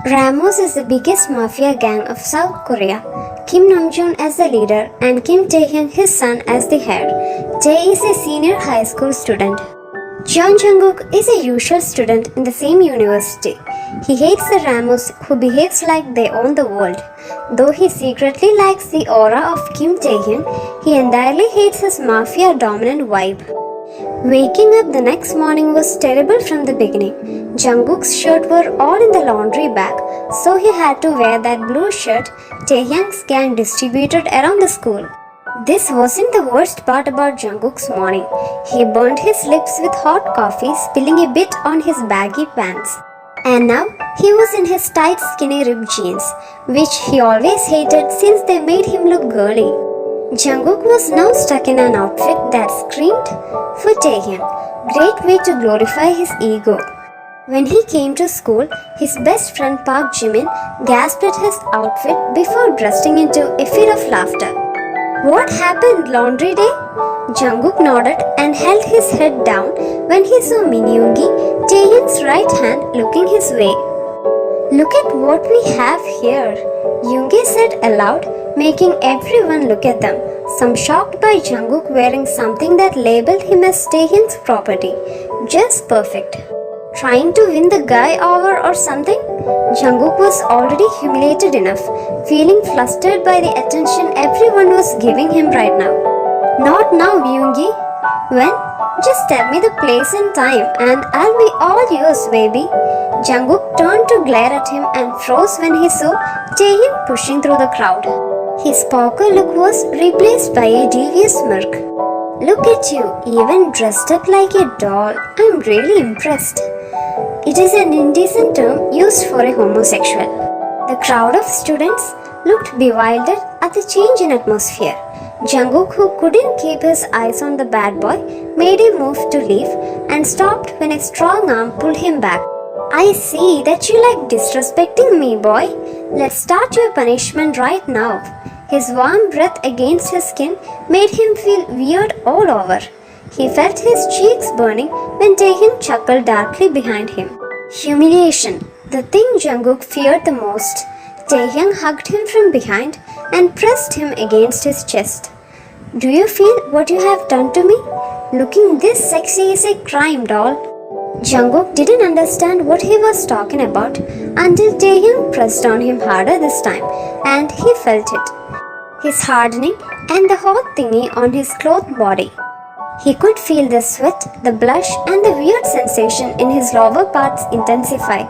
Ramos is the biggest mafia gang of South Korea. Kim Namjoon as the leader and Kim Taehyung his son as the heir. Tae is a senior high school student. Jeon Jungkook is a usual student in the same university. He hates the Ramos who behaves like they own the world. Though he secretly likes the aura of Kim Taehyung, he entirely hates his mafia dominant vibe. Waking up the next morning was terrible from the beginning. Jungkook's shirt were all in the laundry bag, so he had to wear that blue shirt Taehyung's gang distributed around the school. This wasn't the worst part about Jungkook's morning. He burned his lips with hot coffee, spilling a bit on his baggy pants. And now he was in his tight skinny ripped jeans, which he always hated since they made him look girly. Jungkook was now stuck in an outfit that screamed for Taehyung. Great way to glorify his ego. When he came to school, his best friend Park Jimin gasped at his outfit before bursting into a fit of laughter. What happened, laundry day? Jungkook nodded and held his head down when he saw Min Yoongi, Taehyung's right hand, looking his way. Look at what we have here, Yoongi said aloud, making everyone look at them, some shocked by Jungkook wearing something that labeled him as Taehyung's property. Just perfect. Trying to win the guy over or something? Jungkook was already humiliated enough, feeling flustered by the attention everyone was giving him right now. Not now, Yoongi. When? Just tell me the place and time and I'll be all yours, baby. Jungkook turned to glare at him and froze when he saw Taehyung pushing through the crowd. His poker look was replaced by a devious smirk. Look at you, even dressed up like a doll. I'm really impressed. It is an indecent term used for a homosexual. The crowd of students looked bewildered at the change in atmosphere. Jungkook, who couldn't keep his eyes on the bad boy, made a move to leave and stopped when a strong arm pulled him back. I see that you like disrespecting me, boy. Let's start your punishment right now. His warm breath against his skin made him feel weird all over. He felt his cheeks burning when Taehyung chuckled darkly behind him. Humiliation, the thing Jungkook feared the most. Taehyung hugged him from behind and pressed him against his chest. Do you feel what you have done to me? Looking this sexy is a crime, doll. Jungkook didn't understand what he was talking about until Taehyung pressed on him harder this time, and he felt it. His hardening and the hot thingy on his clothed body. He could feel the sweat, the blush and the weird sensation in his lower parts intensify.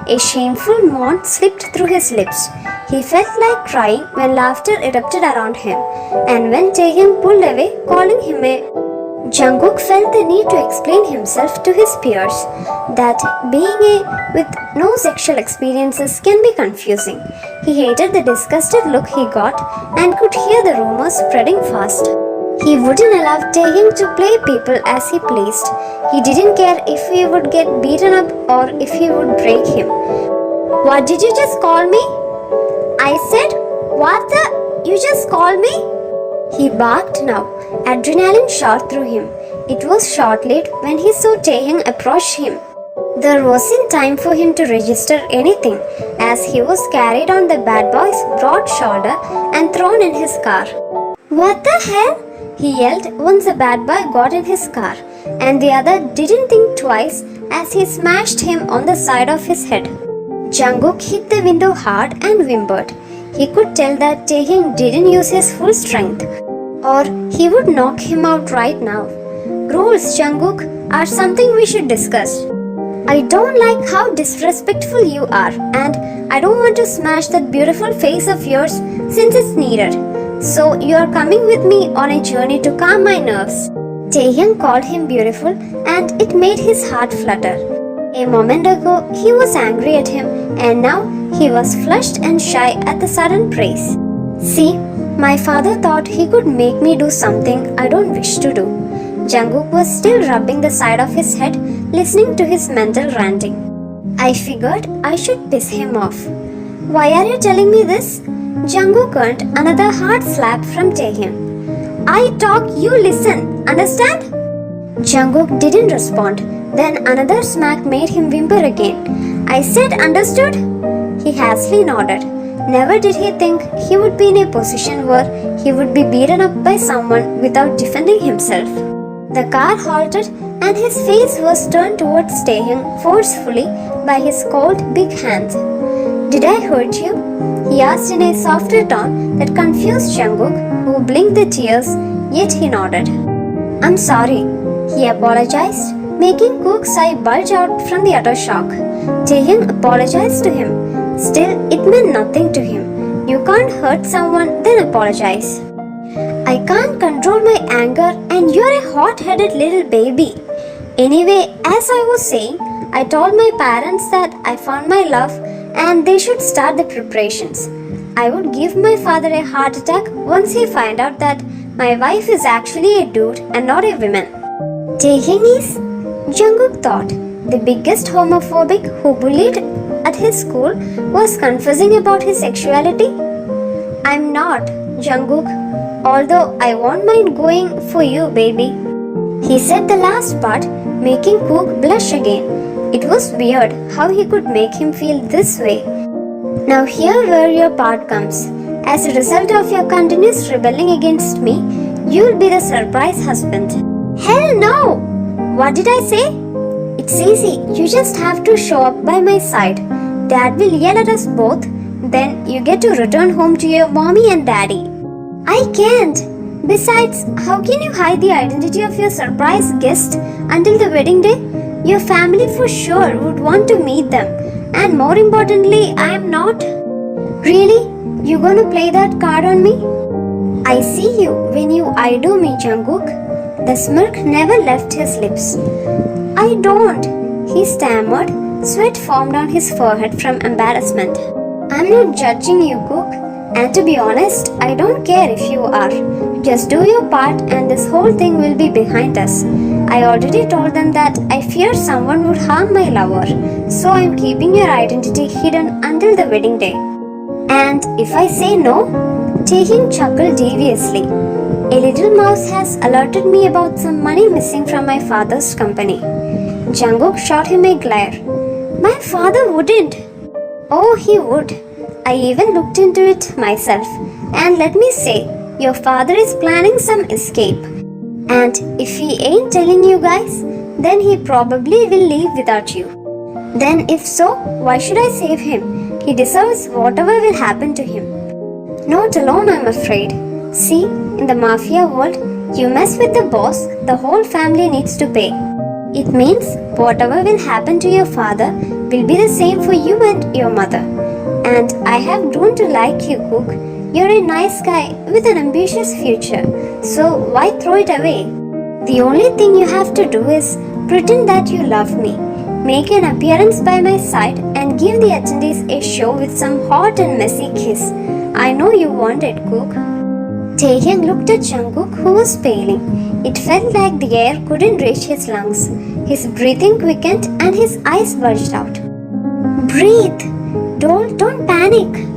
A shameful moan slipped through his lips. He felt like crying when laughter erupted around him, and when Taehyung pulled away, calling him a... Jungkook felt the need to explain himself to his peers that being a with no sexual experiences can be confusing. He hated the disgusted look he got and could hear the rumors spreading fast. He wouldn't allow Taehyung to play people as he pleased. He didn't care if he would get beaten up or if he would break him. What did you just call me? I said, what the? You just called me? He barked now. Adrenaline shot through him. It was short-lived when he saw Taehyung approach him. There wasn't time for him to register anything as he was carried on the bad boy's broad shoulder and thrown in his car. What the hell? He yelled once the bad boy got in his car, and the other didn't think twice as he smashed him on the side of his head. Jungkook hit the window hard and whimpered. He could tell that Taehyung didn't use his full strength, or he would knock him out right now. Rules, Jungkook, are something we should discuss. I don't like how disrespectful you are, and I don't want to smash that beautiful face of yours since it's needed. So you are coming with me on a journey to calm my nerves. Taehyung called him beautiful, and it made his heart flutter. A moment ago, he was angry at him, and now he was flushed and shy at the sudden praise. See, my father thought he could make me do something I don't wish to do. Jungkook was still rubbing the side of his head, listening to his mental ranting. I figured I should piss him off. Why are you telling me this? Jungkook earned another hard slap from Taehyung. I talk, you listen, understand? Jungkook didn't respond. Then another smack made him whimper again. I said understood? He hastily nodded. Never did he think he would be in a position where he would be beaten up by someone without defending himself. The car halted and his face was turned towards Taehyung forcefully by his cold big hands. Did I hurt you? He asked in a softer tone that confused Jungkook, who blinked the tears, yet he nodded. I'm sorry, he apologized, making Kook's eye bulge out from the utter shock. Taehyung apologized to him. Still, it meant nothing to him. You can't hurt someone, then apologize. I can't control my anger and you're a hot-headed little baby. Anyway, as I was saying, I told my parents that I found my love and they should start the preparations. I would give my father a heart attack once he find out that my wife is actually a dude and not a woman. Taehyung is, Jungkook thought, the biggest homophobic who bullied at his school was confessing about his sexuality. I'm not, Jungkook, although I won't mind going for you, baby. He said the last part, making Kook blush again. It was weird how he could make him feel this way. Now here where your part comes. As a result of your continuous rebelling against me, you'll be the surprise husband. Hell no! What did I say? It's easy, you just have to show up by my side. Dad will yell at us both, then you get to return home to your mommy and daddy. I can't! Besides, how can you hide the identity of your surprise guest until the wedding day? Your family for sure would want to meet them. And more importantly, I am not. Really? You gonna play that card on me? I see you when you I do me, Jungkook. The smirk never left his lips. I don't, he stammered. Sweat formed on his forehead from embarrassment. I'm not judging you, Kook. And to be honest, I don't care if you are. Just do your part and this whole thing will be behind us. I already told them that I fear someone would harm my lover, so I'm keeping your identity hidden until the wedding day. And if I say no? Taehyung chuckled deviously. A little mouse has alerted me about some money missing from my father's company. Jungkook shot him a glare. My father wouldn't. Oh, he would. I even looked into it myself. And let me say, your father is planning some escape. And if he ain't telling you guys, then he probably will leave without you. Then if so, why should I save him? He deserves whatever will happen to him. Not alone, I'm afraid. See, in the Mafia world, you mess with the boss, the whole family needs to pay. It means whatever will happen to your father will be the same for you and your mother. And I have grown to like you, Kook. You're a nice guy with an ambitious future, so why throw it away? The only thing you have to do is pretend that you love me, make an appearance by my side and give the attendees a show with some hot and messy kiss. I know you want it, Kook. Taehyung looked at Jungkook, who was paling. It felt like the air couldn't reach his lungs. His breathing quickened and his eyes bulged out. Breathe! Don't panic!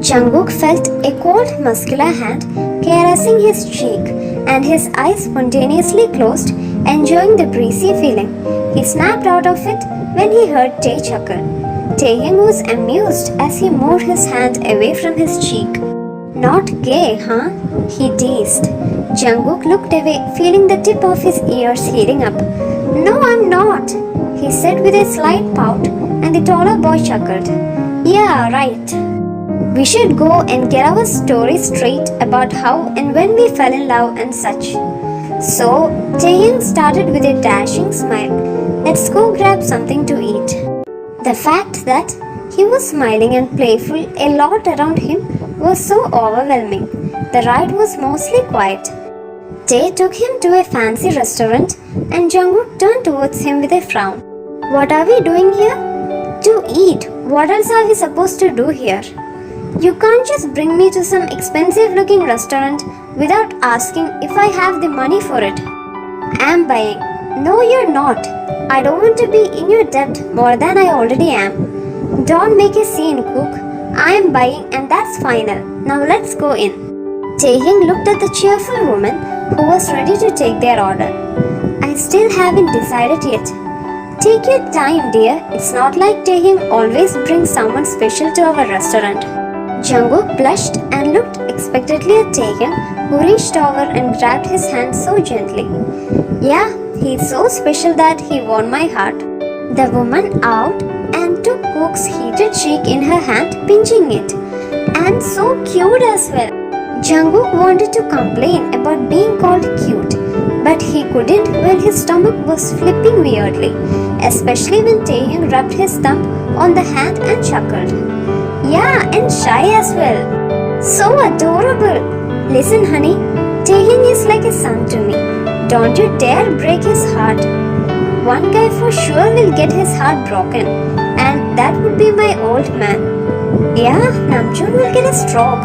Jungkook felt a cold, muscular hand caressing his cheek and his eyes spontaneously closed, enjoying the breezy feeling. He snapped out of it when he heard Tae chuckle. Taehyung was amused as he moved his hand away from his cheek. Not gay, huh? He teased. Jungkook looked away, feeling the tip of his ears heating up. No, I'm not, he said with a slight pout, and the taller boy chuckled. Yeah, right. We should go and get our story straight about how and when we fell in love and such. So, Taehyung started with a dashing smile. Let's go grab something to eat. The fact that he was smiling and playful a lot around him was so overwhelming. The ride was mostly quiet. Tae took him to a fancy restaurant and Jungkook turned towards him with a frown. What are we doing here? To eat. What else are we supposed to do here? You can't just bring me to some expensive looking restaurant without asking if I have the money for it. I'm buying. No, you're not. I don't want to be in your debt more than I already am. Don't make a scene, Cook. I am buying and that's final. Now let's go in. Taehyung looked at the cheerful woman who was ready to take their order. I still haven't decided yet. Take your time, dear. It's not like Taehyung always brings someone special to our restaurant. Jungkook blushed and looked expectantly at Taehyung, who reached over and grabbed his hand so gently. Yeah, he's so special that he won my heart. The woman out and took Cook's heated cheek in her hand, pinching it. And so cute as well. Jungkook wanted to complain about being called cute, but he couldn't when his stomach was flipping weirdly, especially when Taehyung rubbed his thumb on the hand and chuckled. Yeah, and shy as well. So adorable. Listen, honey, Taehyung is like a son to me. Don't you dare break his heart. One guy for sure will get his heart broken, and that would be my old man. Yeah, Namjoon will get a stroke.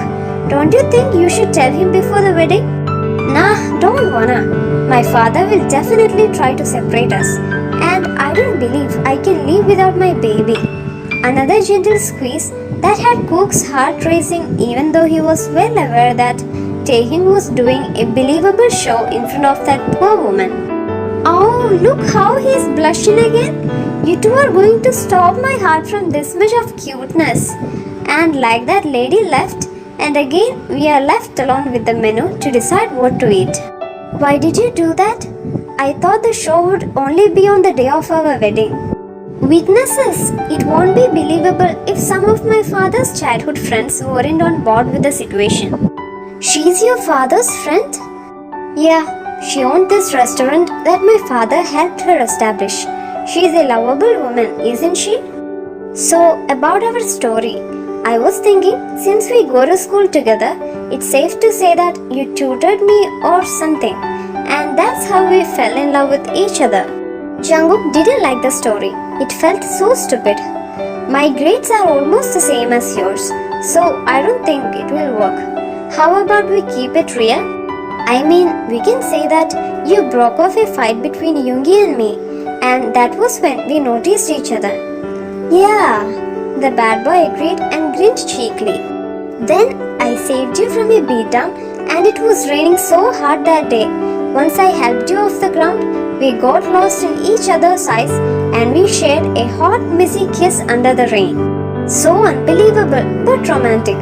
Don't you think you should tell him before the wedding? Nah, don't wanna. My father will definitely try to separate us, and I don't believe I can live without my baby. Another gentle squeeze that had Cook's heart racing even though he was well aware that Taehyung was doing a believable show in front of that poor woman. Oh, look how he's blushing again. You two are going to stop my heart from this much of cuteness. And like that lady left, and again we are left alone with the menu to decide what to eat. Why did you do that? I thought the show would only be on the day of our wedding. Weaknesses! It won't be believable if some of my father's childhood friends weren't on board with the situation. She's your father's friend? Yeah, she owned this restaurant that my father helped her establish. She's a lovable woman, isn't she? So, about our story, I was thinking, since we go to school together, it's safe to say that you tutored me or something, and that's how we fell in love with each other. Jungkook didn't like the story. It felt so stupid. My grades are almost the same as yours, so I don't think it will work. How about we keep it real? I mean, we can say that you broke off a fight between Yoongi and me, and that was when we noticed each other. Yeah, the bad boy agreed and grinned cheekily. Then I saved you from a beatdown, and it was raining so hard that day. Once I helped you off the ground, we got lost in each other's eyes and we shared a hot, messy kiss under the rain. So unbelievable, but romantic.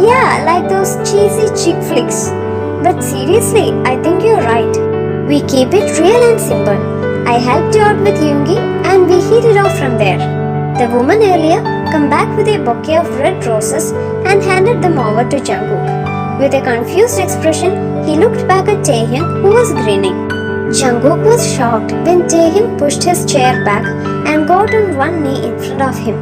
Yeah, like those cheesy chick flicks. But seriously, I think you're right. We keep it real and simple. I helped you out with Yoongi and we hit it off from there. The woman earlier came back with a bouquet of red roses and handed them over to Jungkook. With a confused expression, he looked back at Taehyung, who was grinning. Jungkook was shocked when Taehyung pushed his chair back and got on one knee in front of him.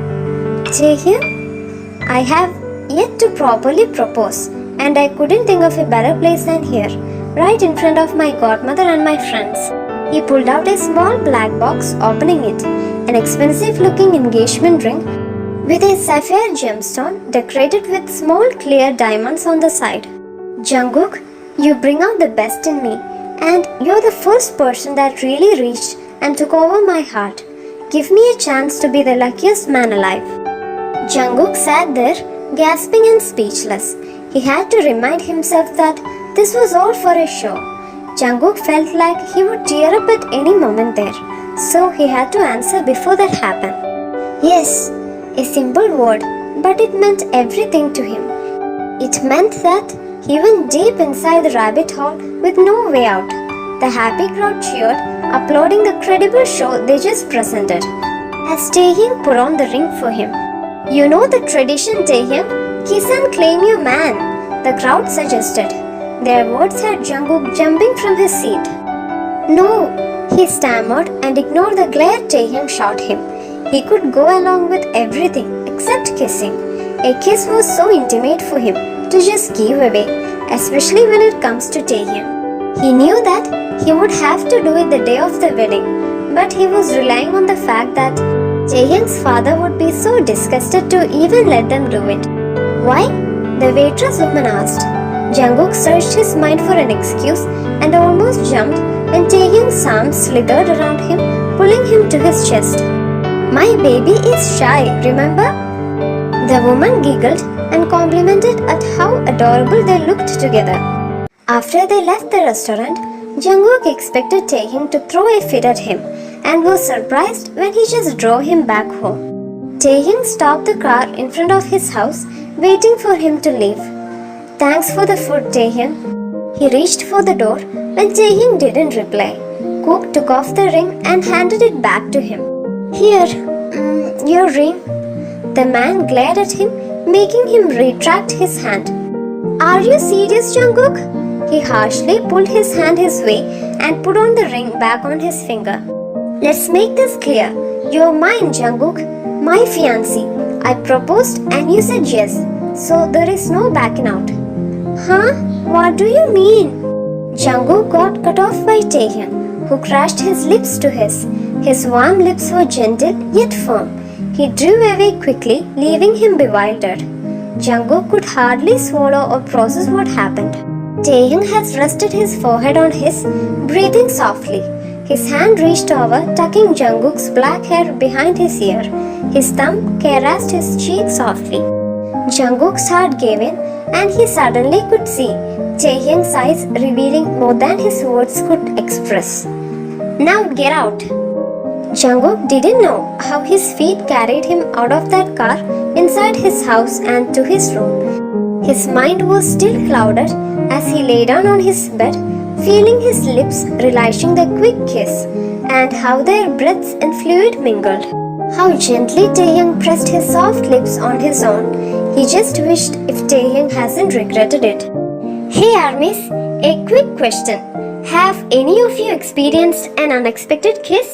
Taehyung, I have yet to properly propose, and I couldn't think of a better place than here, right in front of my godmother and my friends. He pulled out a small black box, opening it, an expensive-looking engagement ring with a sapphire gemstone decorated with small clear diamonds on the side. Jungkook, you bring out the best in me, and you're the first person that really reached and took over my heart. Give me a chance to be the luckiest man alive. Jungkook sat there, gasping and speechless. He had to remind himself that this was all for a show. Jungkook felt like he would tear up at any moment there, so he had to answer before that happened. Yes, a simple word, but it meant everything to him. It meant that he went deep inside the rabbit hole with no way out. The happy crowd cheered, applauding the credible show they just presented, as Taehyung put on the ring for him. You know the tradition, Taehyung, kiss and claim your man, the crowd suggested. Their words had Jungkook jumping from his seat. No, he stammered and ignored the glare Taehyung shot him. He could go along with everything except kissing. A kiss was so intimate for him to just give away, especially when it comes to Taehyung. He knew that he would have to do it the day of the wedding, but he was relying on the fact that Taehyung's father would be so disgusted to even let them do it. Why? The waitress woman asked. Jungkook searched his mind for an excuse and almost jumped when Taehyung's arms slithered around him, pulling him to his chest. "My baby is shy, remember?" The woman giggled and complimented at how adorable they looked together. After they left the restaurant, Jungkook expected Taehyung to throw a fit at him and was surprised when he just drove him back home. Taehyung stopped the car in front of his house, waiting for him to leave. "Thanks for the food, Taehyung." He reached for the door when Taehyung didn't reply. Kook took off the ring and handed it back to him. "Here, your ring." The man glared at him, making him retract his hand. "Are you serious, Jungkook?" He harshly pulled his hand his way and put on the ring back on his finger. "Let's make this clear. You're mine, Jungkook. My fiancé. I proposed and you said yes, so there is no backing out." "Huh? What do you mean?" Jungkook got cut off by Taehyung, who crashed his lips to his. His warm lips were gentle yet firm. He drew away quickly, leaving him bewildered. Jungkook could hardly swallow or process what happened. Taehyung has rested his forehead on his, breathing softly. His hand reached over, tucking Jungkook's black hair behind his ear. His thumb caressed his cheek softly. Jungkook's heart gave in, and he suddenly could see Taehyung's eyes revealing more than his words could express. "Now get out!" Jungkook didn't know how his feet carried him out of that car, inside his house and to his room. His mind was still clouded as he lay down on his bed, feeling his lips relishing the quick kiss, and how their breaths and fluid mingled. How gently Taehyung pressed his soft lips on his own. He just wished if Taehyung hasn't regretted it. "Hey armies, a quick question. Have any of you experienced an unexpected kiss?"